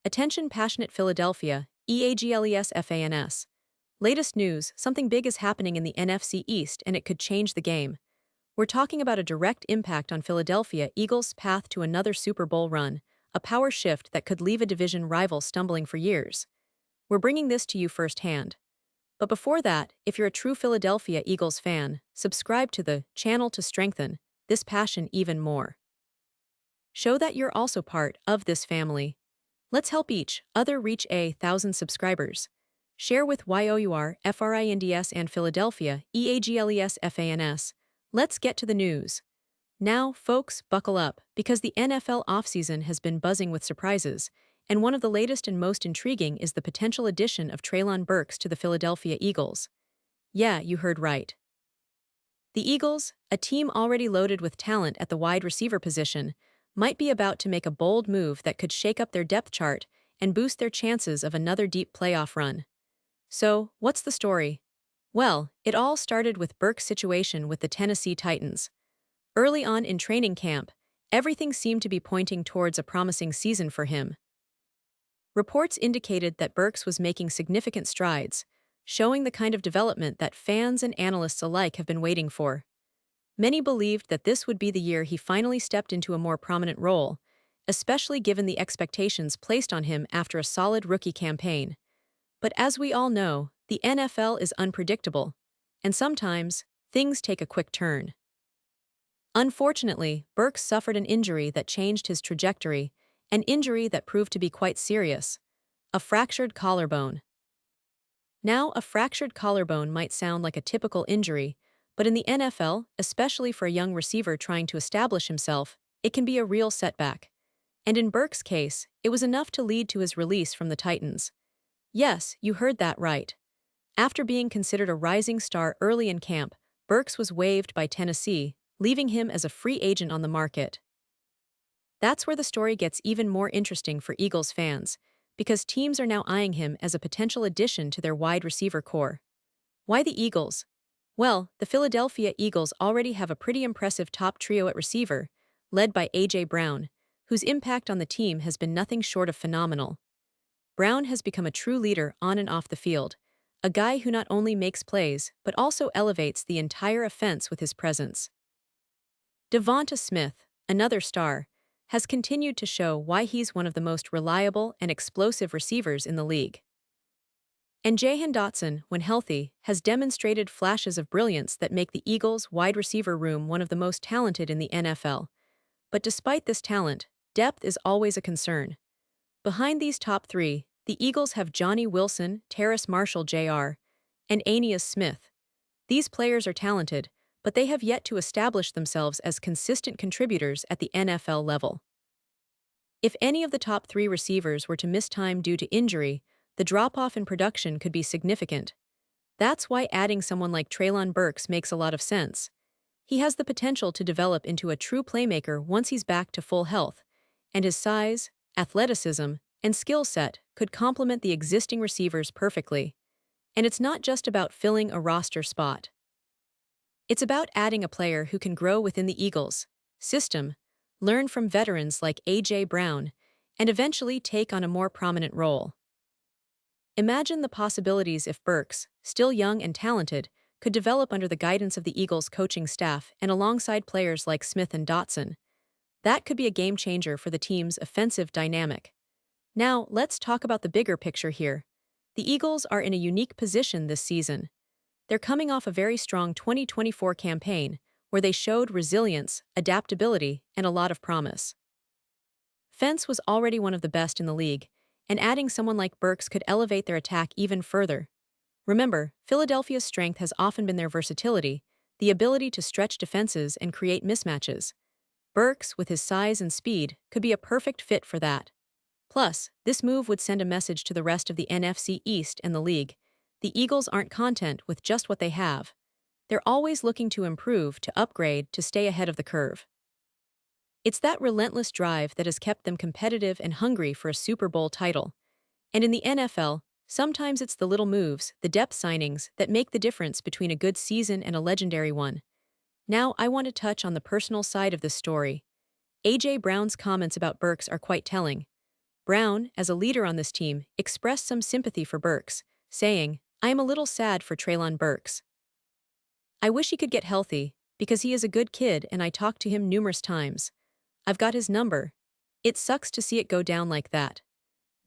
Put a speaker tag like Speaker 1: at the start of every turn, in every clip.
Speaker 1: Attention passionate Philadelphia, EAGLES FANS. Latest news, something big is happening in the NFC East and it could change the game. We're talking about a direct impact on Philadelphia Eagles' path to another Super Bowl run, a power shift that could leave a division rival stumbling for years. We're bringing this to you firsthand. But before that, if you're a true Philadelphia Eagles fan, subscribe to the channel to strengthen this passion even more. Show that you're also part of this family. Let's help each other reach 1,000 subscribers. Share with YOUR, FRINDS and Philadelphia, EAGLES FANS. Let's get to the news. Now, folks, buckle up, because the NFL offseason has been buzzing with surprises, and one of the latest and most intriguing is the potential addition of Treylon Burks to the Philadelphia Eagles. Yeah, you heard right. The Eagles, a team already loaded with talent at the wide receiver position, might be about to make a bold move that could shake up their depth chart and boost their chances of another deep playoff run. So, what's the story? Well, it all started with Burks' situation with the Tennessee Titans. Early on in training camp, everything seemed to be pointing towards a promising season for him. Reports indicated that Burks was making significant strides, showing the kind of development that fans and analysts alike have been waiting for. Many believed that this would be the year he finally stepped into a more prominent role, especially given the expectations placed on him after a solid rookie campaign. But as we all know, the NFL is unpredictable, and sometimes, things take a quick turn. Unfortunately, Burks suffered an injury that changed his trajectory, an injury that proved to be quite serious: a fractured collarbone. Now, a fractured collarbone might sound like a typical injury, but in the NFL, especially for a young receiver trying to establish himself, it can be a real setback. And in Burks' case, it was enough to lead to his release from the Titans. Yes, you heard that right. After being considered a rising star early in camp, Burks was waived by Tennessee, leaving him as a free agent on the market. That's where the story gets even more interesting for Eagles fans, because teams are now eyeing him as a potential addition to their wide receiver core. Why the Eagles? Well, the Philadelphia Eagles already have a pretty impressive top trio at receiver, led by A.J. Brown, whose impact on the team has been nothing short of phenomenal. Brown has become a true leader on and off the field, a guy who not only makes plays but also elevates the entire offense with his presence. Devonta Smith, another star, has continued to show why he's one of the most reliable and explosive receivers in the league. And Jahan Dotson, when healthy, has demonstrated flashes of brilliance that make the Eagles' wide receiver room one of the most talented in the NFL. But despite this talent, depth is always a concern. Behind these top three, the Eagles have Johnny Wilson, Terrace Marshall Jr., and Aeneas Smith. These players are talented, but they have yet to establish themselves as consistent contributors at the NFL level. If any of the top three receivers were to miss time due to injury, the drop-off in production could be significant. That's why adding someone like Treylon Burks makes a lot of sense. He has the potential to develop into a true playmaker once he's back to full health, and his size, athleticism, and skill set could complement the existing receivers perfectly. And it's not just about filling a roster spot. It's about adding a player who can grow within the Eagles' system, learn from veterans like A.J. Brown, and eventually take on a more prominent role. Imagine the possibilities if Burks, still young and talented, could develop under the guidance of the Eagles' coaching staff and alongside players like Smith and Dotson. That could be a game-changer for the team's offensive dynamic. Now, let's talk about the bigger picture here. The Eagles are in a unique position this season. They're coming off a very strong 2024 campaign, where they showed resilience, adaptability, and a lot of promise. Fence was already one of the best in the league, and adding someone like Burks could elevate their attack even further. Remember, Philadelphia's strength has often been their versatility, the ability to stretch defenses and create mismatches. Burks, with his size and speed, could be a perfect fit for that. Plus, this move would send a message to the rest of the NFC East and the league. The Eagles aren't content with just what they have. They're always looking to improve, to upgrade, to stay ahead of the curve. It's that relentless drive that has kept them competitive and hungry for a Super Bowl title. And in the NFL, sometimes it's the little moves, the depth signings, that make the difference between a good season and a legendary one. Now, I want to touch on the personal side of this story. A.J. Brown's comments about Burks are quite telling. Brown, as a leader on this team, expressed some sympathy for Burks, saying, "I am a little sad for Treylon Burks. I wish he could get healthy, because he is a good kid and I talked to him numerous times. I've got his number. It sucks to see it go down like that."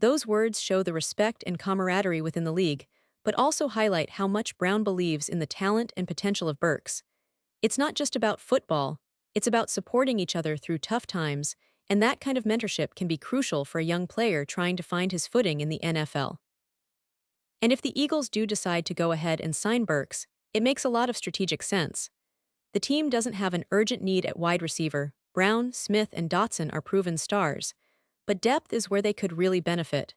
Speaker 1: Those words show the respect and camaraderie within the league, but also highlight how much Brown believes in the talent and potential of Burks. It's not just about football, it's about supporting each other through tough times, and that kind of mentorship can be crucial for a young player trying to find his footing in the NFL. And if the Eagles do decide to go ahead and sign Burks, it makes a lot of strategic sense. The team doesn't have an urgent need at wide receiver. Brown, Smith, and Dotson are proven stars, but depth is where they could really benefit.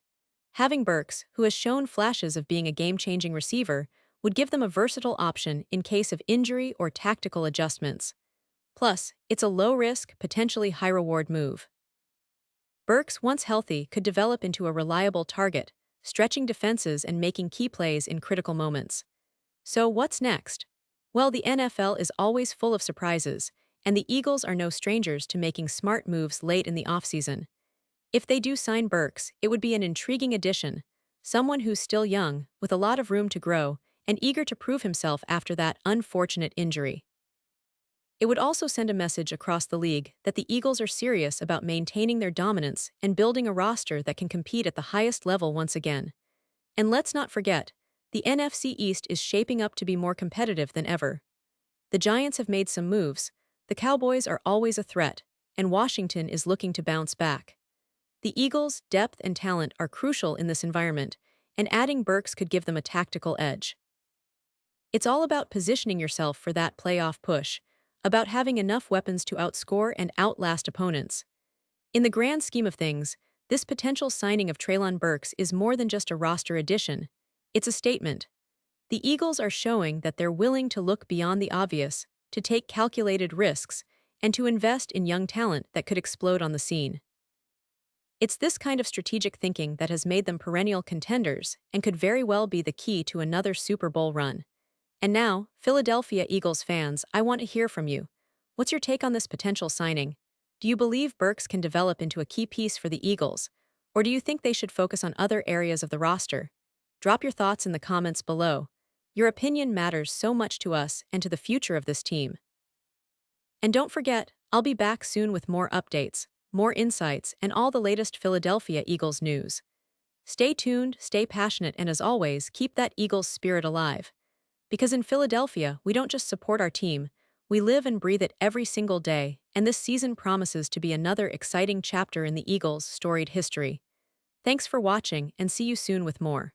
Speaker 1: Having Burks, who has shown flashes of being a game-changing receiver, would give them a versatile option in case of injury or tactical adjustments. Plus, it's a low-risk, potentially high-reward move. Burks, once healthy, could develop into a reliable target, stretching defenses and making key plays in critical moments. So what's next? Well, the NFL is always full of surprises, and the Eagles are no strangers to making smart moves late in the offseason. If they do sign Burks, it would be an intriguing addition, someone who's still young, with a lot of room to grow, and eager to prove himself after that unfortunate injury. It would also send a message across the league that the Eagles are serious about maintaining their dominance and building a roster that can compete at the highest level once again. And let's not forget, the NFC East is shaping up to be more competitive than ever. The Giants have made some moves, the Cowboys are always a threat, and Washington is looking to bounce back. The Eagles' depth and talent are crucial in this environment, and adding Burks could give them a tactical edge. It's all about positioning yourself for that playoff push, about having enough weapons to outscore and outlast opponents. In the grand scheme of things, this potential signing of Treylon Burks is more than just a roster addition. It's a statement. The Eagles are showing that they're willing to look beyond the obvious, to take calculated risks, and to invest in young talent that could explode on the scene. It's this kind of strategic thinking that has made them perennial contenders and could very well be the key to another Super Bowl run. And now, Philadelphia Eagles fans, I want to hear from you. What's your take on this potential signing? Do you believe Burks can develop into a key piece for the Eagles, or do you think they should focus on other areas of the roster? Drop your thoughts in the comments below. Your opinion matters so much to us and to the future of this team. And don't forget, I'll be back soon with more updates, more insights, and all the latest Philadelphia Eagles news. Stay tuned, stay passionate, and as always, keep that Eagles spirit alive. Because in Philadelphia, we don't just support our team, we live and breathe it every single day, and this season promises to be another exciting chapter in the Eagles' storied history. Thanks for watching, and see you soon with more.